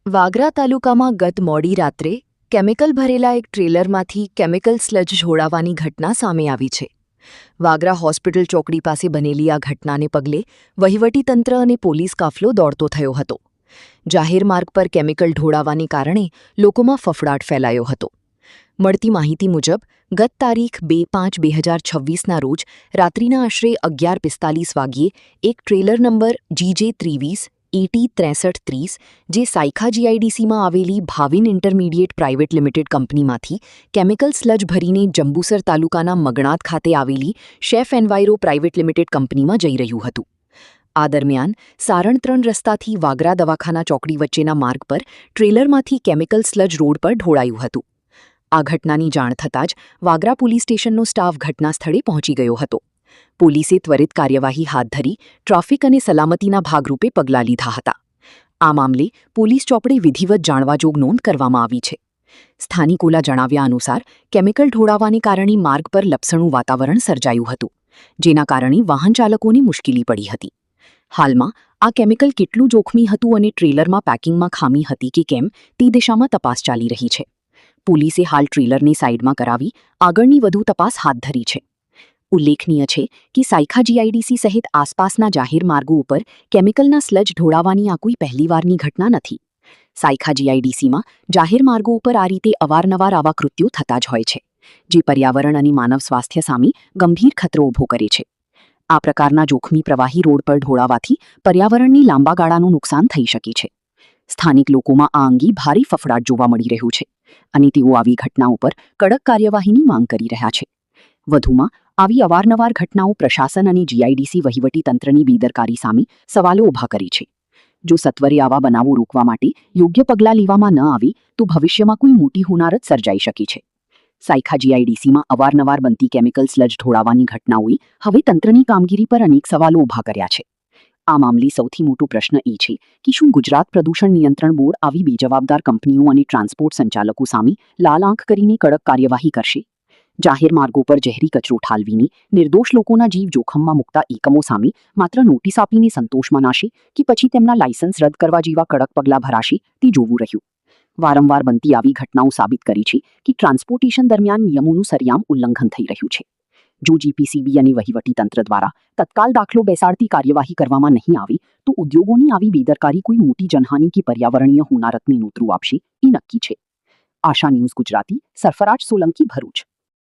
વાગરા તાલુકામાં ગત મોડી રાત્રે કેમિકલ ભરેલા એક ટ્રેલરમાંથી કેમિકલ સ્લજ ઢોળાવાની ઘટના સામે આવી છે. વાગરા હોસ્પિટલ ચોકડી પાસે બનેલી આ ઘટનાને પગલે વહીવટીતંત્ર અને પોલીસ કાફલો દોડતો થયો હતો. જાહેર માર્ગ પર કેમિકલ ઢોળાવાને કારણે લોકોમાં ફફડાટ ફેલાયો હતો. મળતી માહિતી મુજબ ગત તારીખ 2/5/2026ના રોજ રાત્રિના આશરે 11:45 વાગ્યે એક ટ્રેલર નંબર GJ23 ET6330 જે સાયખા GIDCમાં આવેલી ભાવિન ઇન્ટરમીડિયેટ પ્રાઇવેટ લિમિટેડ કંપનીમાંથી કેમિકલ સ્લજ ભરીને જંબુસર તાલુકાના મગણાત ખાતે આવેલી શેફ એન્વાયરો પ્રાઇવેટ લિમિટેડ કંપનીમાં જઈ રહ્યું હતું. આ દરમિયાન સારણ 3 રસ્તાથી વાગરા દવાખાના ચોકડી વચ્ચેના માર્ગ પર ટ્રેલરમાંથી કેમિકલ સ્લજ રોડ પર ઢોળાયું હતું. આ ઘટનાની જાણ થતાં જ વાગરા પોલીસ સ્ટેશનનો સ્ટાફ ઘટના સ્થળે પહોંચી ગયો હતો. પોલીસે ત્વરિત કાર્યવાહી હાથ ધરી ટ્રાફિક અને સલામતીના ભાગરૂપે પગલાં લીધા હતા. આ મામલે પોલીસ ચોપડે વિધિવત જાણવાજોગ નોંધ કરવામાં આવી છે. સ્થાનિકોના જણાવ્યા અનુસાર કેમિકલ ઢોળાવાને કારણે માર્ગ પર લપસણું વાતાવરણ સર્જાયું હતું, જેના કારણે વાહન ચાલકોને મુશ્કેલી પડી હતી. હાલમાં આ કેમિકલ કેટલું જોખમી હતું અને ટ્રેલરમાં પેકિંગમાં ખામી હતી કે કેમ તે દિશામાં તપાસ ચાલી રહી છે. પોલીસે હાલ ટ્રેલરને સાઇડમાં કરાવી આગળની વધુ તપાસ હાથ ધરી છે. ઉલ્લેખનીય છે કે સાયખા GIDC સહિત આસપાસના જાહેર માર્ગો ઉપર કેમિકલના સ્લજ ઢોળાવાની આ કોઈ પહેલીવારની ઘટના નથી. સાયખા GIDCમાં જાહેર માર્ગો ઉપર આ રીતે અવારનવાર આવા કૃત્યો થતા જ હોય છે, જે પર્યાવરણ અને માનવ સ્વાસ્થ્ય સામે ગંભીર ખતરો ઊભો કરે છે. આ પ્રકારના જોખમી પ્રવાહી રોડ પર ઢોળાવાથી પર્યાવરણને લાંબા ગાળાનું નુકસાન થઈ શકે છે. સ્થાનિક લોકોમાં આ અંગે ભારે ફફડાટ જોવા મળી રહ્યું છે અને તેઓ આવી ઘટનાઓ પર કડક કાર્યવાહીની માંગ કરી રહ્યા છે. વધુમાં આવી અવારનવાર ઘટનાઓ પ્રશાસન અને GIDC વહીવટીતંત્રની બેદરકારી સામે સવાલો ઊભા કરે છે. જો સત્વરે આવા બનાવો રોકવા માટે યોગ્ય પગલાં લેવામાં ન આવે તો ભવિષ્યમાં કોઈ મોટી હોનારત સર્જાઈ શકે છે. સાયખા GIDCમાં અવારનવાર બનતી કેમિકલ સ્લજ ઢોળાવાની ઘટનાઓએ હવે તંત્રની કામગીરી પર અનેક સવાલો ઊભા કર્યા છે. આ મામલે સૌથી મોટો પ્રશ્ન એ છે કે શું ગુજરાત પ્રદૂષણ નિયંત્રણ બોર્ડ આવી બેજવાબદાર કંપનીઓ અને ટ્રાન્સપોર્ટ સંચાલકો સામે લાલ આંખ કરીને કડક કાર્યવાહી કરશે? જાહેર માર્ગો પર ઝેરી કચરો ઠાલવીને નિર્દોષ લોકોના જીવ જોખમમાં મૂકતા એકમો સામે માત્ર નોટિસ આપીને સંતોષ મનાશે કે પછી તેમના લાયસન્સ રદ કરવા જેવા કડક પગલાં ભરાશે તે જોવું રહ્યું. વારંવાર બનતી આવી ઘટનાઓ સાબિત કરી છે કે ટ્રાન્સપોર્ટેશન દરમિયાન નિયમોનું સરિયામ ઉલ્લંઘન થઈ રહ્યું છે. જો GPCB અને વહીવટીતંત્ર દ્વારા તત્કાલ દાખલો બેસાડતી કાર્યવાહી કરવામાં નહીં આવે તો ઉદ્યોગોની આવી બેદરકારી કોઈ મોટી જનહાનિ કે પર્યાવરણીય હોનારતને નોતરું આપશે એ નક્કી છે. આશા ન્યૂઝ ગુજરાતી, સરફરાજ સોલંકી, ભરૂચ.